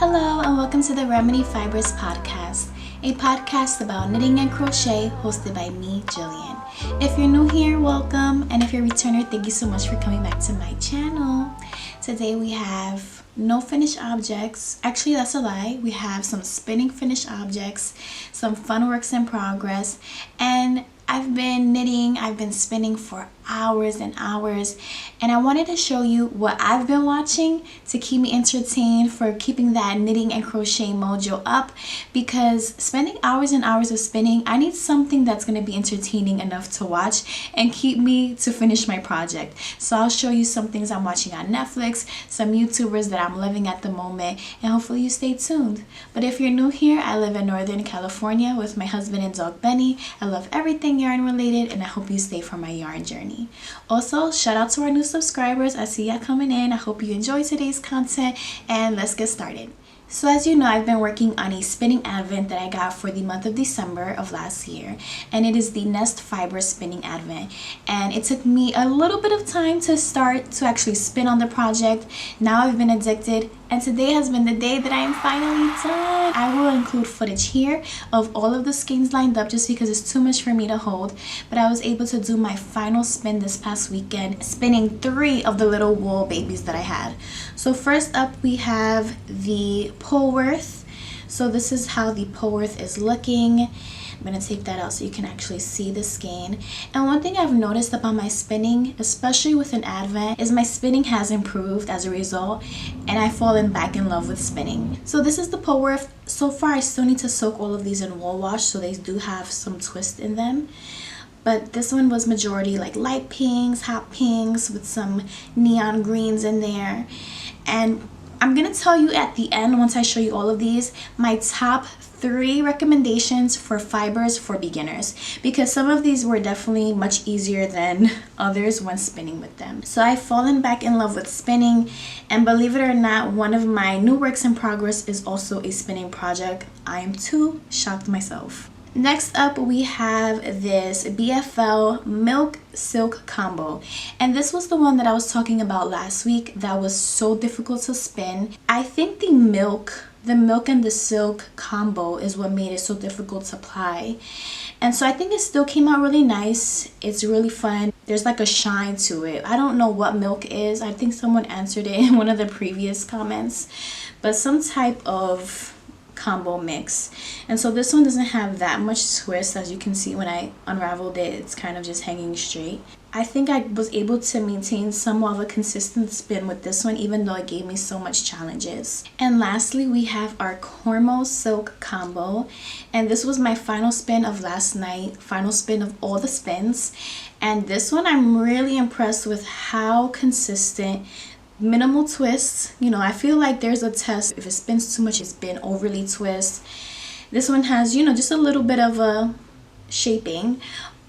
Hello and welcome to the Remedy Fibers podcast, a podcast about knitting and crochet hosted by me, Jillian. If you're new here, welcome, and if you're a returner, thank you so much for coming back to my channel. Today we have no finished objects. Actually, that's a lie. We have some spinning finished objects, some fun works in progress, and I've been knitting, I've been spinning for hours and hours, and I wanted to show you what I've been watching to keep me entertained, for keeping that knitting and crochet mojo up, because spending hours and hours of spinning, I need something that's going to be entertaining enough to watch and keep me to finish my project. So I'll show you some things I'm watching on Netflix, some YouTubers that I'm loving at the moment, and hopefully you stay tuned. But if you're new here, I live in Northern California with my husband and dog Benny. I love everything yarn related, and I hope you stay for my yarn journey. Also, shout out to our new subscribers. I see y'all coming in. I hope you enjoy today's content, and let's get started. So as you know, I've been working on a spinning advent that I got for the month of December of last year, and it is the Nest Fiber Spinning Advent, and it took me a little bit of time to start to actually spin on the project. Now I've been addicted, and today has been the day that I am finally done. I will include footage here of all of the skeins lined up just because it's too much for me to hold, but I was able to do my final spin this past weekend, spinning 3 of the little wool babies that I had. So first up we have the Polworth. So this is how the Polworth is looking. I'm going to take that out so you can actually see the skein. And one thing I've noticed about my spinning, especially with an advent, is my spinning has improved as a result, and I've fallen back in love with spinning. So this is the Polworth. So far I still need to soak all of these in wool wash, so they do have some twist in them. But this one was majority like light pinks, hot pinks with some neon greens in there. And I'm going to tell you at the end, once I show you all of these, my top 3 recommendations for fibers for beginners, because some of these were definitely much easier than others when spinning with them. So I've fallen back in love with spinning, and believe it or not, one of my new works in progress is also a spinning project. I am too shocked myself. Next up we have this BFL Milk Silk combo, and this was the one that I was talking about last week that was so difficult to spin. I think the milk and the silk combo is what made it so difficult to apply, and so I think it still came out really nice. It's really fun. There's like a shine to it. I don't know what milk is. I think someone answered it in one of the previous comments, but some type of combo mix. And so this one doesn't have that much twist. As you can see, when I unraveled it, it's kind of just hanging straight. I think I was able to maintain somewhat of a consistent spin with this one, even though it gave me so much challenges. And lastly, we have our Cormo Silk combo, and this was my final spin of last night, final spin of all the spins. And this one I'm really impressed with how consistent, minimal twists. You know, I feel like there's a test if it spins too much, it's been overly twist. This one has, you know, just a little bit of a shaping,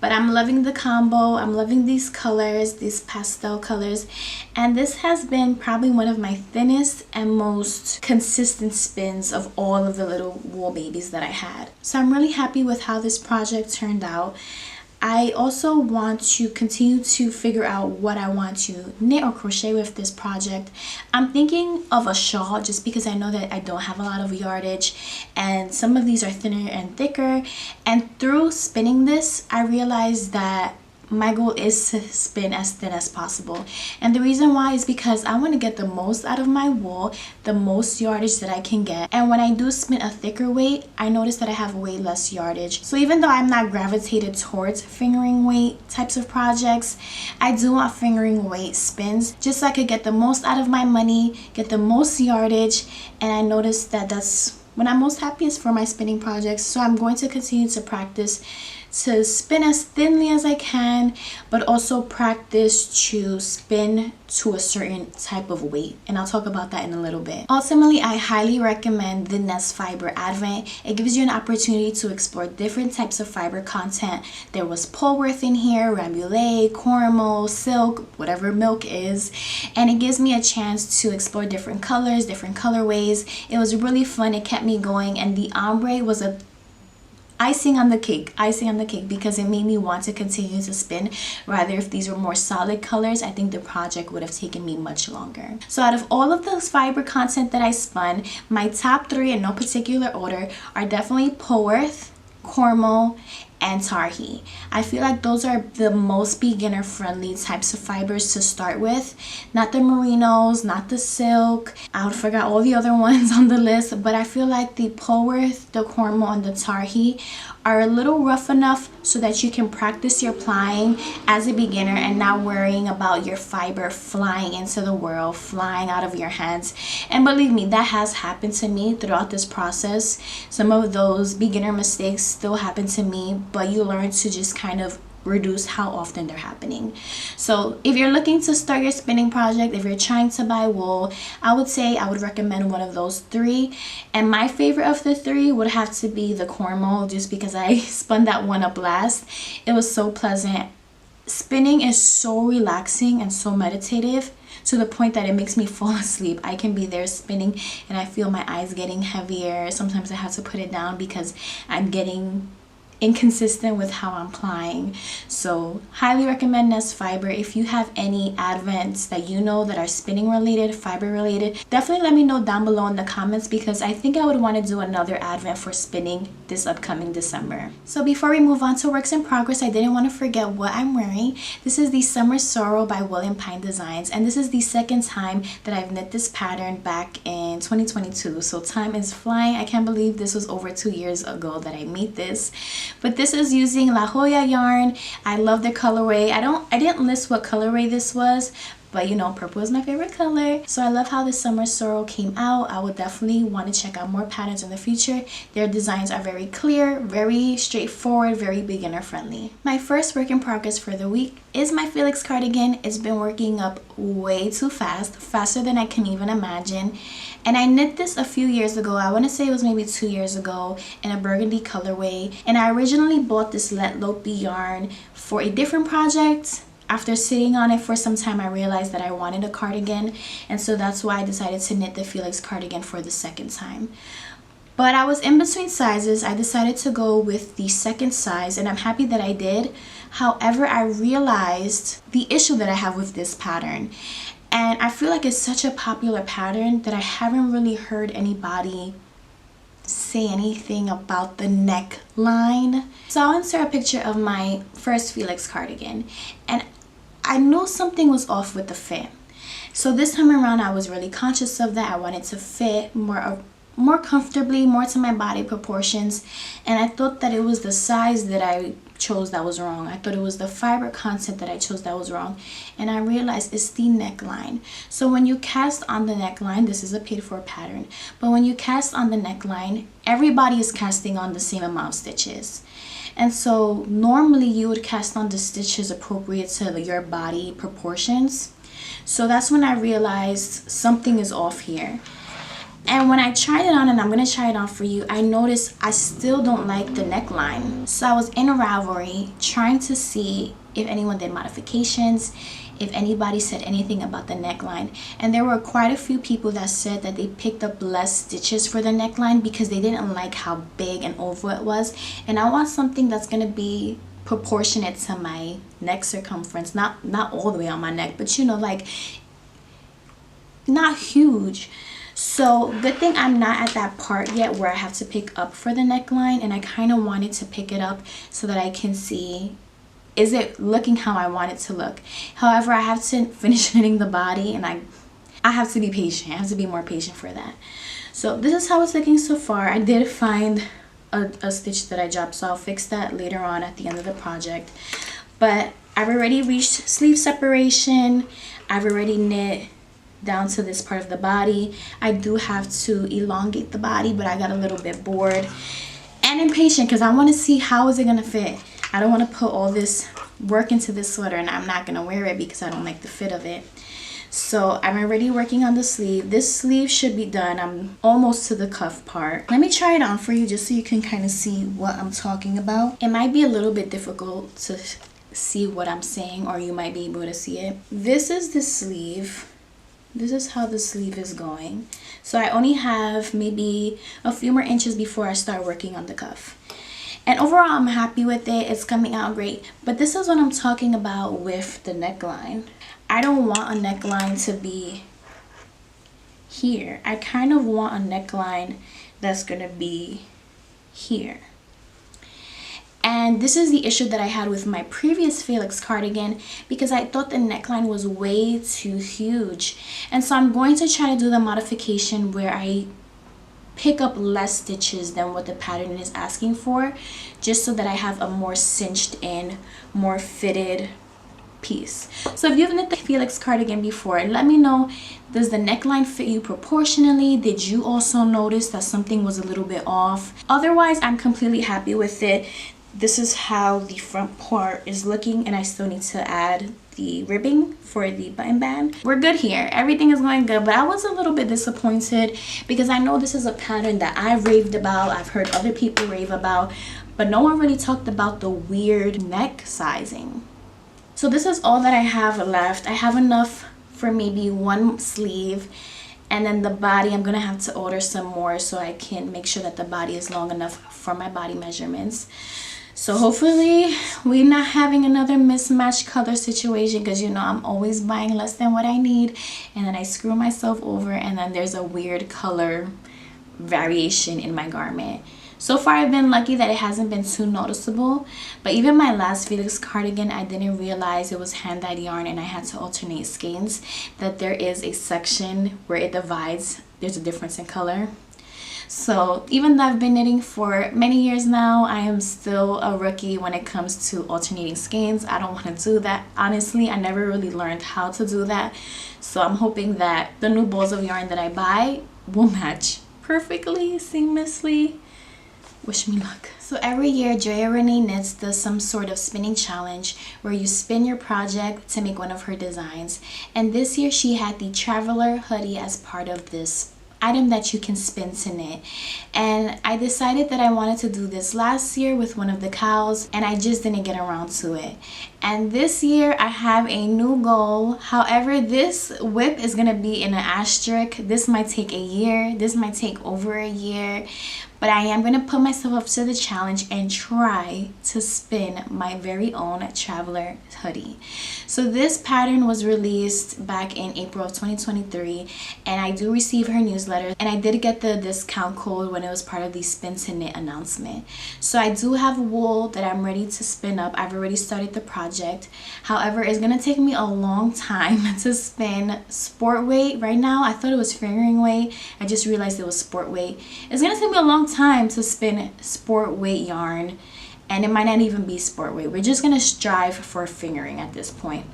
but I'm loving the combo. I'm loving these colors, these pastel colors, and this has been probably one of my thinnest and most consistent spins of all of the little wool babies that I had. So I'm really happy with how this project turned out. I also want to continue to figure out what I want to knit or crochet with this project. I'm thinking of a shawl just because I know that I don't have a lot of yardage, and some of these are thinner and thicker. And through spinning this, I realized that my goal is to spin as thin as possible, and the reason why is because I want to get the most out of my wool, the most yardage that I can get. And when I do spin a thicker weight, I notice that I have way less yardage. So even though I'm not gravitated towards fingering weight types of projects, I do want fingering weight spins just so I could get the most out of my money, get the most yardage. And I noticed that that's when I'm most happiest for my spinning projects. So I'm going to continue to practice to spin as thinly as I can, but also practice to spin to a certain type of weight, and I'll talk about that in a little bit. Ultimately, I highly recommend the Nest Fiber Advent. It gives you an opportunity to explore different types of fiber content. There was Polworth in here, Rambouillet, Cormo, Silk, whatever milk is, and it gives me a chance to explore different colors, different colorways. It was really fun. It kept me going, and the ombre was a icing on the cake, because it made me want to continue to spin. Rather, if these were more solid colors, I think the project would have taken me much longer. So out of all of those fiber content that I spun, my top 3 in no particular order are definitely Poworth, Cornmeal, and Tarhi. I feel like those are the most beginner friendly types of fibers to start with. Not the merinos, not the silk. I forgot all the other ones on the list, but I feel like the Poworth, the Cornmeal, and the Tarhi are a little rough enough so that you can practice your plying as a beginner and not worrying about your fiber flying into the world, flying out of your hands. And believe me, that has happened to me throughout this process. Some of those beginner mistakes still happen to me, but you learn to just kind of reduce how often they're happening. So if you're looking to start your spinning project, if you're trying to buy wool, I would recommend one of those 3. And my favorite of the 3 would have to be the Cornmeal, just because I spun that one up last. It was so pleasant. Spinning is so relaxing and so meditative, to the point that it makes me fall asleep. I can be there spinning and I feel my eyes getting heavier. Sometimes I have to put it down because I'm getting inconsistent with how I'm plying. So highly recommend Nest Fiber. If you have any advents that you know that are spinning related, fiber related, definitely let me know down below in the comments, because I think I would want to do another advent for spinning this upcoming December. So before we move on to works in progress, I didn't want to forget what I'm wearing. This is the Summer Sorrow by Wool & Pine Designs, and this is the second time that I've knit this pattern back in 2022. So time is flying. I can't believe this was over 2 years ago that I made this. But this is using La Jolla yarn. I love the colorway. I didn't list what colorway this was, but you know, purple is my favorite color. So I love how the Summer Sorrow came out. I would definitely want to check out more patterns in the future. Their designs are very clear, very straightforward, very beginner friendly. My first work in progress for the week is my Felix Cardigan. It's been working up way too fast, faster than I can even imagine. And I knit this a few years ago. I want to say it was maybe 2 years ago, in a burgundy colorway. And I originally bought this Let Lope Be yarn for a different project. After sitting on it for some time, I realized that I wanted a cardigan, and so that's why I decided to knit the Felix Cardigan for the second time. But I was in between sizes. I decided to go with the second size, and I'm happy that I did. However, I realized the issue that I have with this pattern. And I feel like it's such a popular pattern that I haven't really heard anybody say anything about the neckline. So I'll insert a picture of my first Felix cardigan, and I knew something was off with the fit. So this time around, I was really conscious of that. I wanted to fit more comfortably, more to my body proportions, and I thought that it was the size that I chose that was wrong. I thought it was the fiber content that I chose that was wrong, and I realized it's the neckline. So when you cast on the neckline, this is a paid for pattern, but when you cast on the neckline, everybody is casting on the same amount of stitches. And so normally you would cast on the stitches appropriate to your body proportions. So that's when I realized something is off here. And when I tried it on, and I'm going to try it on for you, I noticed I still don't like the neckline. So I was in a Ravelry trying to see if anyone did modifications, if anybody said anything about the neckline. And there were quite a few people that said that they picked up less stitches for the neckline because they didn't like how big and oval it was. And I want something that's going to be proportionate to my neck circumference, not all the way on my neck, but you know, like not huge. So good thing I'm not at that part yet where I have to pick up for the neckline, and I kind of wanted to pick it up so that I can see, is it looking how I want it to look? However, I have to finish knitting the body, and I have to be patient. I have to be more patient for that. So this is how it's looking so far. I did find a stitch that I dropped, so I'll fix that later on at the end of the project. But I've already reached sleeve separation. I've already knit down to this part of the body. I do have to elongate the body, but I got a little bit bored and impatient because I want to see how is it going to fit. I don't want to put all this work into this sweater and I'm not going to wear it because I don't like the fit of it. So I'm already working on the sleeve. This sleeve should be done. I'm almost to the cuff part. Let me try it on for you just so you can kind of see what I'm talking about. It might be a little bit difficult to see what I'm saying, or you might be able to see it. This is the sleeve. This is how the sleeve is going. So I only have maybe a few more inches before I start working on the cuff. And overall, I'm happy with it. It's coming out great. But this is what I'm talking about with the neckline. I don't want a neckline to be here. I kind of want a neckline that's going to be here. And this is the issue that I had with my previous Felix cardigan, because I thought the neckline was way too huge. And so I'm going to try to do the modification where I pick up less stitches than what the pattern is asking for, just so that I have a more cinched in, more fitted piece. So if you've knit the Felix cardigan before, let me know, does the neckline fit you proportionally? Did you also notice that something was a little bit off? Otherwise, I'm completely happy with it. This is how the front part is looking, and I still need to add the ribbing for the button band. We're good here. Everything is going good, but I was a little bit disappointed because I know this is a pattern that I've raved about. I've heard other people rave about, but no one really talked about the weird neck sizing. So this is all that I have left. I have enough for maybe one sleeve, and then the body, I'm gonna have to order some more so I can make sure that the body is long enough for my body measurements. So hopefully we're not having another mismatched color situation, because you know I'm always buying less than what I need, and then I screw myself over, and then there's a weird color variation in my garment. So far I've been lucky that it hasn't been too noticeable, but even my last Felix cardigan, I didn't realize it was hand-dyed yarn and I had to alternate skeins, that there is a section where it divides. There's a difference in color. So even though I've been knitting for many years now, I am still a rookie when it comes to alternating skeins. I don't want to do that. Honestly, I never really learned how to do that. So I'm hoping that the new balls of yarn that I buy will match perfectly, seamlessly. Wish me luck. So every year, Drea Renee Knits does some sort of spinning challenge where you spin your project to make one of her designs. And this year she had the Traveler Hoodie as part of this item that you can spin to knit, and I decided that I wanted to do this last year with one of the cows, and I just didn't get around to it. And this year I have a new goal. However, this whip is gonna be in an asterisk. This might take a year, this might take over a year, but I am gonna put myself up to the challenge and try to spin my very own Traveler Hoodie. So this pattern was released back in April of 2023, and I do receive her newsletter, and I did get the discount code when it was part of the Spin to Knit announcement. So I do have wool that I'm ready to spin up. I've already started the project. However, it's gonna take me a long time to spin sport weight. Right now I thought it was fingering weight, I just realized it was sport weight. It's gonna take me a long time to spin sport weight yarn, and it might not even be sport weight. We're just gonna strive for fingering at this point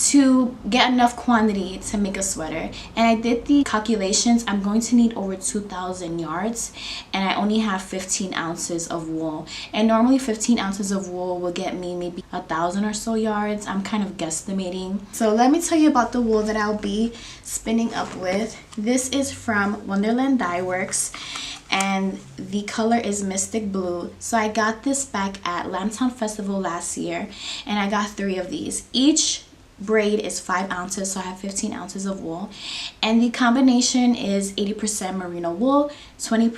to get enough quantity to make a sweater. And I did the calculations. I'm going to need over 2,000 yards, and I only have 15 ounces of wool, and normally 15 ounces of wool will get me maybe 1,000 or so yards. I'm kind of guesstimating. So let me tell you about the wool that I'll be spinning up with. This is from Wonderland Works, and the color is Mystic Blue. So I got this back at Lantern Festival last year, and I got 3 of these. Each braid is 5 ounces, so I have 15 ounces of wool, and the combination is 80% merino wool, 20%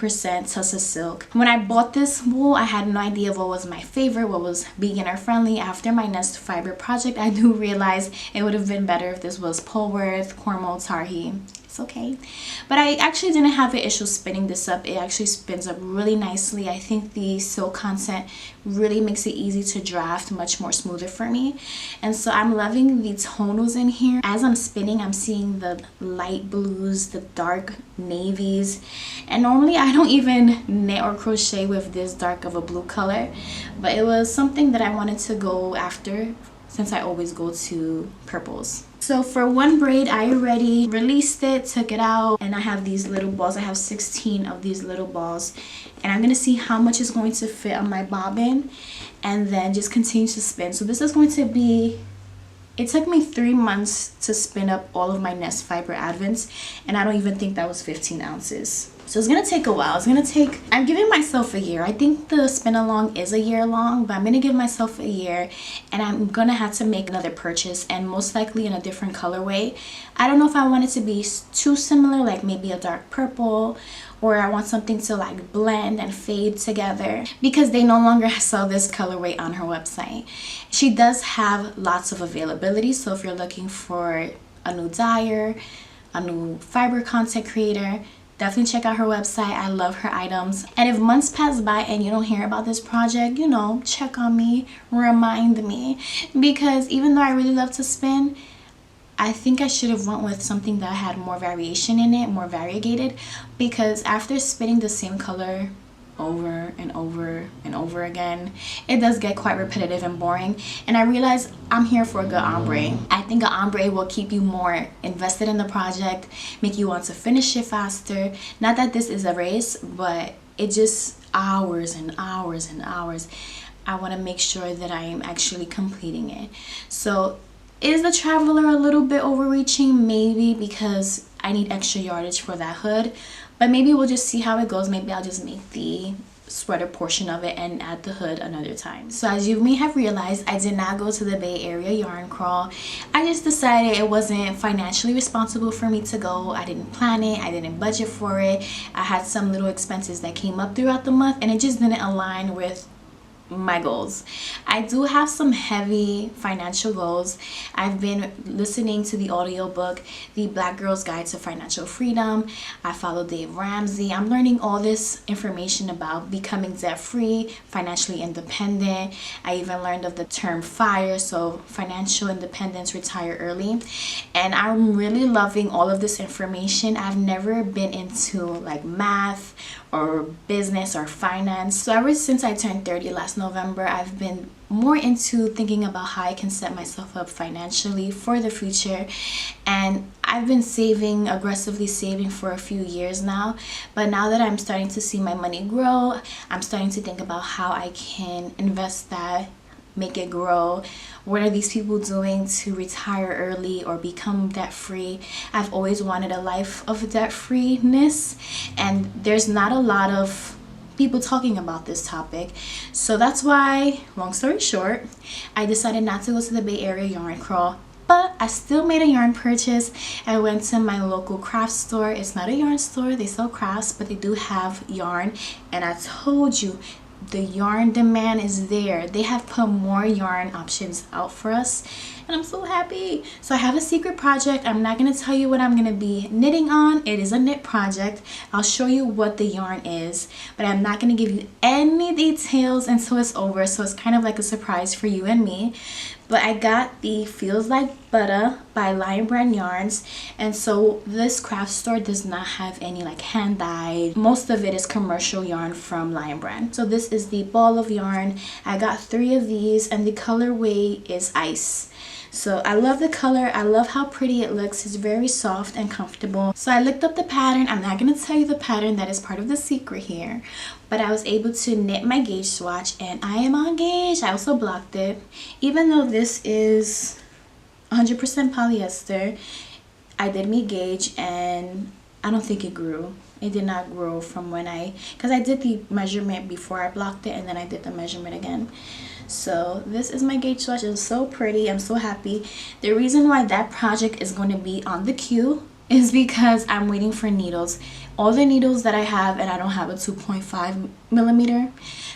tussa silk. When I bought this wool, I had no idea what was my favorite, what was beginner friendly. After my nest fiber project, I do realize it would have been better if this was Polworth, Cornwall, Tarhi. It's okay, but I actually didn't have an issue spinning this up. It actually spins up really nicely. I think the silk content really makes it easy to draft, much more smoother for me. And so I'm loving the tonals in here. As I'm spinning, I'm seeing the light blues, the dark navies, and normally I don't even knit or crochet with this dark of a blue color, but it was something that I wanted to go after since I always go to purples. So for one braid, I already released it, took it out, and I have these little balls. I have 16 of these little balls, and I'm gonna see how much is going to fit on my bobbin, and then just continue to spin. So this is going to be, it took me 3 months to spin up all of my nest fiber advents, and I don't even think that was 15 ounces. So it's gonna take a while. I'm giving myself a year. I think the spin along is a year long, but I'm gonna give myself a year, and I'm gonna have to make another purchase, and most likely in a different colorway. I don't know if I want it to be too similar, like maybe a dark purple, or I want something to like blend and fade together, because they no longer sell this colorway on her website. She does have lots of availability, so if you're looking for a new dyer, a new fiber content creator, definitely check out her website. I love her items. And if months pass by and you don't hear about this project, you know, check on me, remind me, because even though I really love to spin, I think I should have went with something that had more variation in it, more variegated, because after spinning the same color over and over and over again, it does get quite repetitive and boring. And I realize I'm here for a good ombre. I think an ombre will keep you more invested in the project, make you want to finish it faster. Not that this is a race, but it just hours and hours and hours. I want to make sure that I am actually completing it. So is the Traveler a little bit overreaching? Maybe, because I need extra yardage for that hood. But maybe we'll just see how it goes. Maybe I'll just make the sweater portion of it and add the hood another time. So as you may have realized, I did not go to the Bay Area yarn crawl. I just decided it wasn't financially responsible for me to go. I didn't plan it. I didn't budget for it. I had some little expenses that came up throughout the month, and it just didn't align with my goals. I do have some heavy financial goals. I've been listening to the audiobook, The Black Girl's Guide to Financial Freedom. I follow Dave Ramsey. I'm learning all this information about becoming debt-free, financially independent. I even learned of the term FIRE, so financial independence, retire early. And I'm really loving all of this information. I've never been into like math or business or finance. So ever since I turned 30 last November, I've been more into thinking about how I can set myself up financially for the future. And I've been saving, aggressively saving for a few years now. But now that I'm starting to see my money grow, I'm starting to think about how I can invest that, make it grow. What are these people doing to retire early or become debt free? I've always wanted a life of debt freeness, and there's not a lot of people talking about this topic. So that's why, long story short, I decided not to go to the Bay Area yarn crawl. But I still made a yarn purchase. I went to my local craft store. It's not a yarn store, they sell crafts, but they do have yarn. And I told you, the yarn demand is there. They have put more yarn options out for us, and I'm so happy. So I have a secret project. I'm not going to tell you what I'm going to be knitting on. It is a knit project. I'll show you what the yarn is, but I'm not going to give you any details until it's over, so it's kind of like a surprise for you and me. But I got the Feels Like Butter by Lion Brand Yarns, and so this craft store does not have any like hand dyed. Most of it is commercial yarn from Lion Brand. So this is the ball of yarn. I got 3 of these, and the colorway is Ice. So I love the color. I love how pretty it looks. It's very soft and comfortable. So I looked up the pattern. I'm not going to tell you the pattern. That is part of the secret here. But I was able to knit my gauge swatch, and I am on gauge. I also blocked it. Even though this is 100% polyester, I did me gauge, and I don't think it grew. It did not grow from when because I did the measurement before I blocked it, and then I did the measurement again. So this is my gauge swatch. It's so pretty. I'm so happy. The reason why that project is going to be on the queue is because I'm waiting for needles. All the needles that I have, and I don't have a 2.5 millimeter,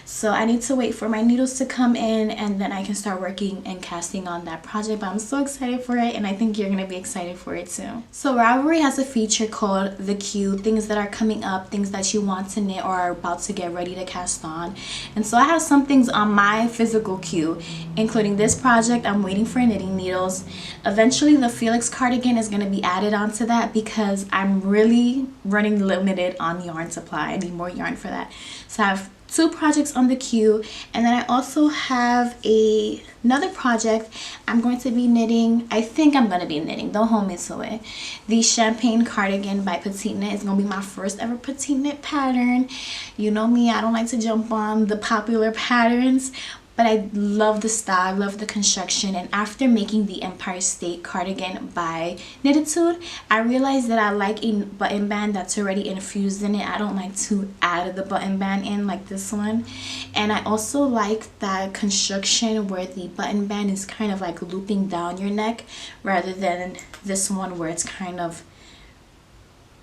so I need to wait for my needles to come in, and then I can start working and casting on that project. But I'm so excited for it, and I think you're gonna be excited for it too. So Ravelry has a feature called the queue, things that are coming up, things that you want to knit or are about to get ready to cast on. And so I have some things on my physical queue, including this project. I'm waiting for knitting needles. Eventually the Felix Cardigan is gonna be added onto that, because I'm really running limited on yarn supply. I need more yarn for that. So I have 2 projects on the queue, and then I also have another project I'm going to be knitting. I think I'm going to be knitting, don't hold me to it. The Champagne Cardigan by Petite Knit is going to be my first ever Petite Knit pattern. You know me, I don't like to jump on the popular patterns, but I love the style, I love the construction. And after making the Empire State cardigan by Knititude, I realized that I like a button band that's already infused in it. I don't like to add the button band in like this one. And I also like that construction where the button band is kind of like looping down your neck rather than this one where it's kind of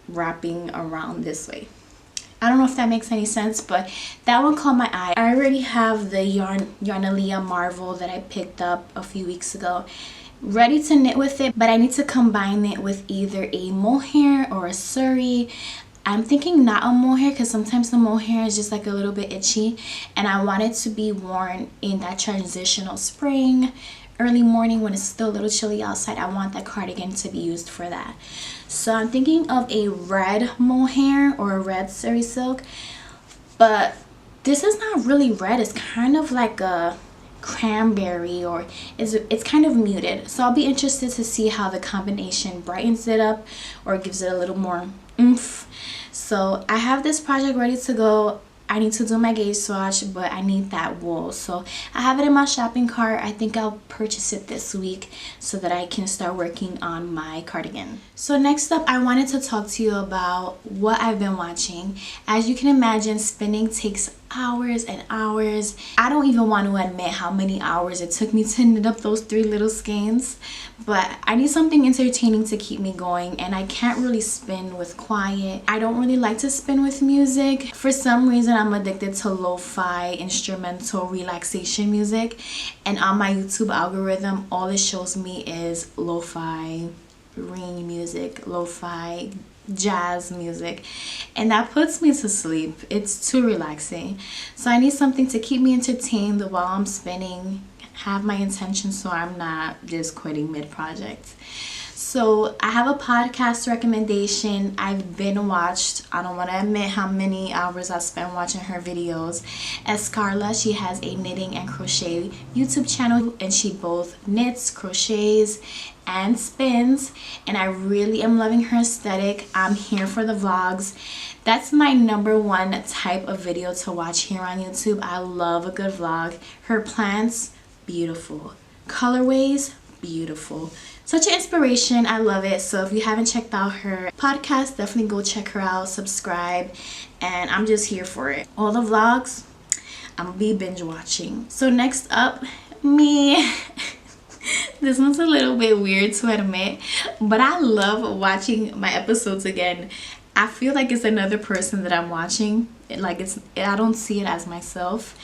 wrapping around this way. I don't know if that makes any sense, but that one caught my eye. I already have the Yarnalia Marvel that I picked up a few weeks ago ready to knit with it, but I need to combine it with either a mohair or a suri. I'm thinking not a mohair because sometimes the mohair is just like a little bit itchy, and I want it to be worn in that transitional spring, early morning when it's still a little chilly outside. I want that cardigan to be used for that. So I'm thinking of a red mohair or a red suri silk, but this is not really red. It's kind of like a cranberry, or it's kind of muted. So I'll be interested to see how the combination brightens it up or gives it a little more oomph. So I have this project ready to go. I need to do my gauge swatch, but I need that wool. So I have it in my shopping cart. I think I'll purchase it this week so that I can start working on my cardigan. So next up, I wanted to talk to you about what I've been watching. As you can imagine, spinning takes hours and hours. I don't even want to admit how many hours it took me to knit up those 3 little skeins, but I need something entertaining to keep me going, and I can't really spin with quiet. I don't really like to spin with music. For some reason, I'm addicted to lo-fi instrumental relaxation music, and on my YouTube algorithm, all it shows me is lo-fi rain music, lo-fi jazz music, and that puts me to sleep. It's too relaxing. So I need something to keep me entertained while I'm spinning, have my intention so I'm not just quitting mid-project. So I have a podcast recommendation I've been watched. I don't want to admit how many hours I spent watching her videos. Escarla, she has a knitting and crochet YouTube channel, and she both knits, crochets, and spins, and I really am loving her aesthetic. I'm here for the vlogs. That's my #1 type of video to watch here on YouTube. I love a good vlog. Her plants, beautiful. Colorways, beautiful. Such an inspiration. I love it. So if you haven't checked out her podcast, definitely go check her out, subscribe, and I'm just here for it. All the vlogs, I'm gonna be binge watching. So next up, me. This one's a little bit weird to admit, but I love watching my episodes again. I feel like it's another person that I'm watching. I don't see it as myself.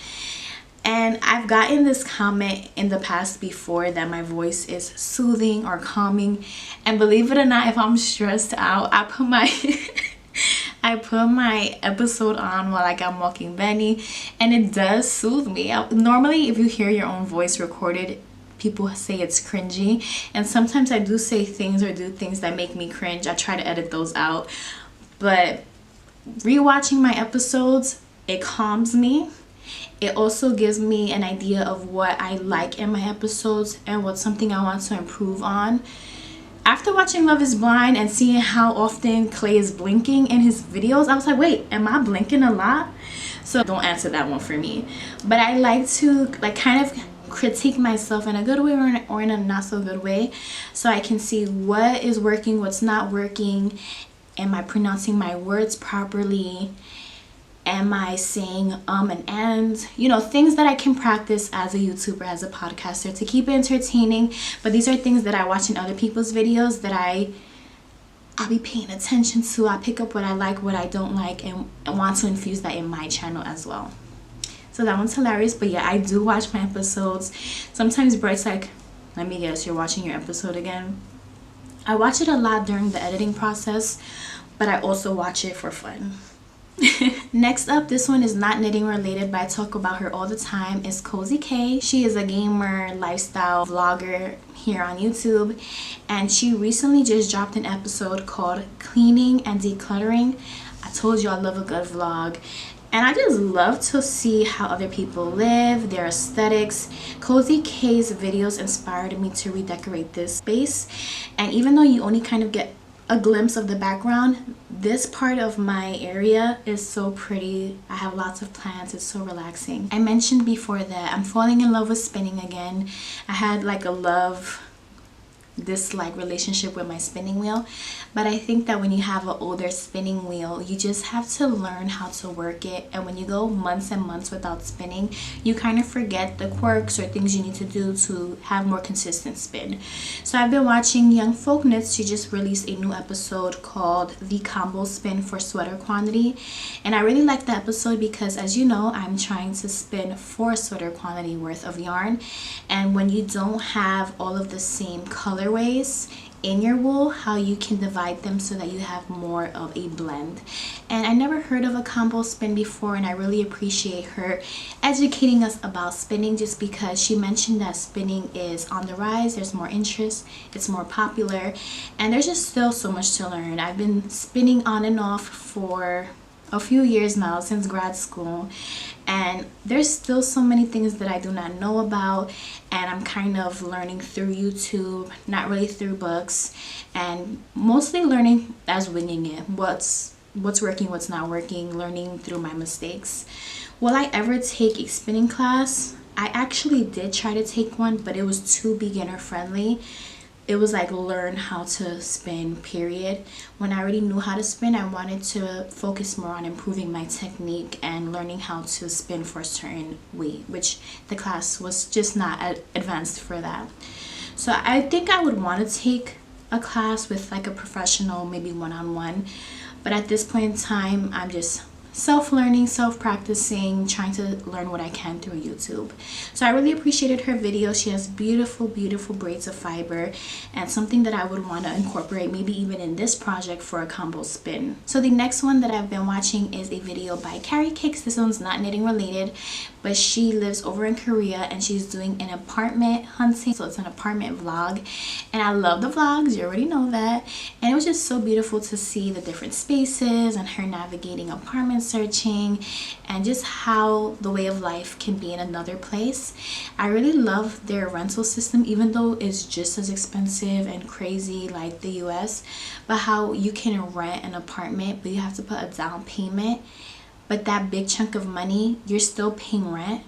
And I've gotten this comment in the past before that my voice is soothing or calming. And believe it or not, if I'm stressed out, I put my I put my episode on while I'm walking Benny, and it does soothe me. Normally, if you hear your own voice recorded, people say it's cringy, and sometimes I do say things or do things that make me cringe. I try to edit those out, but rewatching my episodes, it calms me. It also gives me an idea of what I like in my episodes and what's something I want to improve on. After watching Love is Blind and seeing how often Clay is blinking in his videos, I was like, wait, am I blinking a lot? So don't answer that one for me. But I like to kind of critique myself in a good way or in a not so good way, so I can see what is working, what's not working. Am I pronouncing my words properly? Am I saying and you know, things that I can practice as a YouTuber, as a podcaster, to keep it entertaining. But these are things that I watch in other people's videos that I'll be paying attention to. I pick up what I like, what I don't like, and want to infuse that in my channel as well. So that one's hilarious. But yeah, I do watch my episodes. Sometimes Bright's like, let me guess, you're watching your episode again? I watch it a lot during the editing process, but I also watch it for fun. Next up, this one is not knitting related, but I talk about her all the time, is Cozy K. She is a gamer, lifestyle vlogger here on YouTube, and she recently just dropped an episode called Cleaning and Decluttering. I told you I love a good vlog, and I just love to see how other people live, their aesthetics. Cozy K's videos inspired me to redecorate this space, and even though you only kind of get a glimpse of the background, this part of my area is so pretty. I have lots of plants. It's so relaxing. I mentioned before that I'm falling in love with spinning again. I had like a love dislike relationship with my spinning wheel, but I think that when you have an older spinning wheel, you just have to learn how to work it, and when you go months and months without spinning, you kind of forget the quirks or things you need to do to have more consistent spin. So I've been watching Young Folk Knits. She just released a new episode called The Combo Spin for Sweater Quantity, and I really like the episode because, as you know, I'm trying to spin 4 sweater quantity worth of yarn, and when you don't have all of the same colorways in your wool, how you can divide them so that you have more of a blend. And I never heard of a combo spin before, and I really appreciate her educating us about spinning, just because she mentioned that spinning is on the rise. There's more interest, it's more popular, and there's just still so much to learn. I've been spinning on and off for a few years now, since grad school, and there's still so many things that I do not know about, and I'm kind of learning through YouTube, not really through books, and mostly learning as winging it. What's working, what's not working, learning through my mistakes. Will I ever take a spinning class? I actually did try to take one, but it was too beginner friendly. It was like learn how to spin, period. When I already knew how to spin, I wanted to focus more on improving my technique and learning how to spin for a certain way, which the class was just not advanced for that. So I think I would want to take a class with like a professional, maybe one-on-one. But at this point in time, I'm just self-learning, self-practicing, trying to learn what I can through YouTube. So I really appreciated her video. She has beautiful braids of fiber, and something that I would want to incorporate maybe even in this project for a combo spin. So the next one that I've been watching is a video by Carrie Cakes. This one's not knitting related, but she lives over in Korea and she's doing an apartment hunting, so it's an apartment vlog, and I love the vlogs, you already know that. And it was just so beautiful to see the different spaces and her navigating apartment searching, and just how the way of life can be in another place. I really love their rental system, even though it's just as expensive and crazy like the US, but how you can rent an apartment, but you have to put a down payment, but that big chunk of money, you're still paying rent,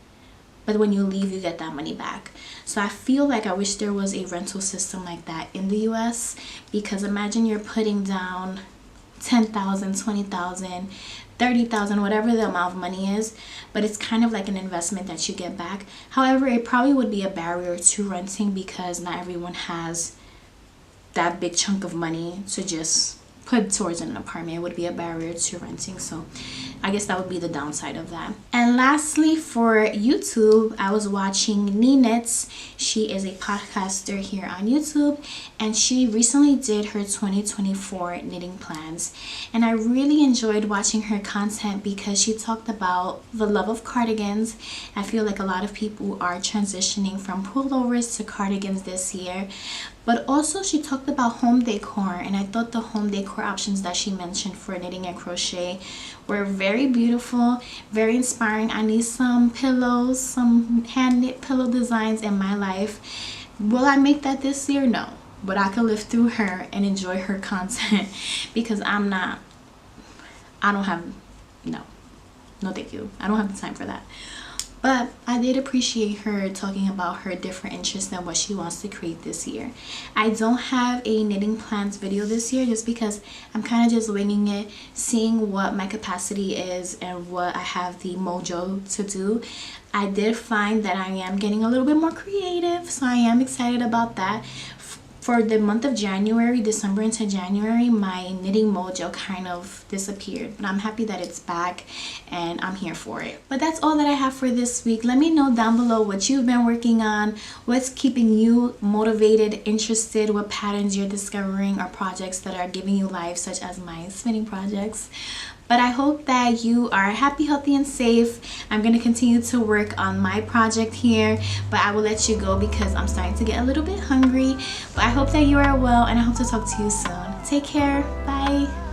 but when you leave, you get that money back. So I feel like I wish there was a rental system like that in the US, because imagine you're putting down 10,000, 20,000, 30,000, whatever the amount of money is, but it's kind of like an investment that you get back. However, it probably would be a barrier to renting because not everyone has that big chunk of money to just put towards an apartment. It would be a barrier to renting, so I guess that would be the downside of that. And lastly, for YouTube, I was watching Meee Knits. She is a podcaster here on YouTube, and she recently did her 2024 knitting plans, and I really enjoyed watching her content because she talked about the love of cardigans. I feel like a lot of people are transitioning from pullovers to cardigans this year, but also she talked about home decor, and I thought the home decor options that she mentioned for knitting and crochet were very beautiful, very inspiring. I need some pillows, some hand knit pillow designs in my life. Will I make that this year? No, but I could live through her and enjoy her content because I don't have, no thank you, I don't have the time for that. But I did appreciate her talking about her different interests and what she wants to create this year. I don't have a knitting plans video this year just because I'm kind of just winging it, seeing what my capacity is and what I have the mojo to do. I did find that I am getting a little bit more creative, so I am excited about that. For the month of January, December into January, my knitting mojo kind of disappeared, but I'm happy that it's back and I'm here for it. But that's all that I have for this week. Let me know down below what you've been working on, what's keeping you motivated, interested, what patterns you're discovering, or projects that are giving you life, such as my spinning projects. But I hope that you are happy, healthy, and safe. I'm going to continue to work on my project here, but I will let you go because I'm starting to get a little bit hungry. But I hope that you are well, and I hope to talk to you soon. Take care. Bye.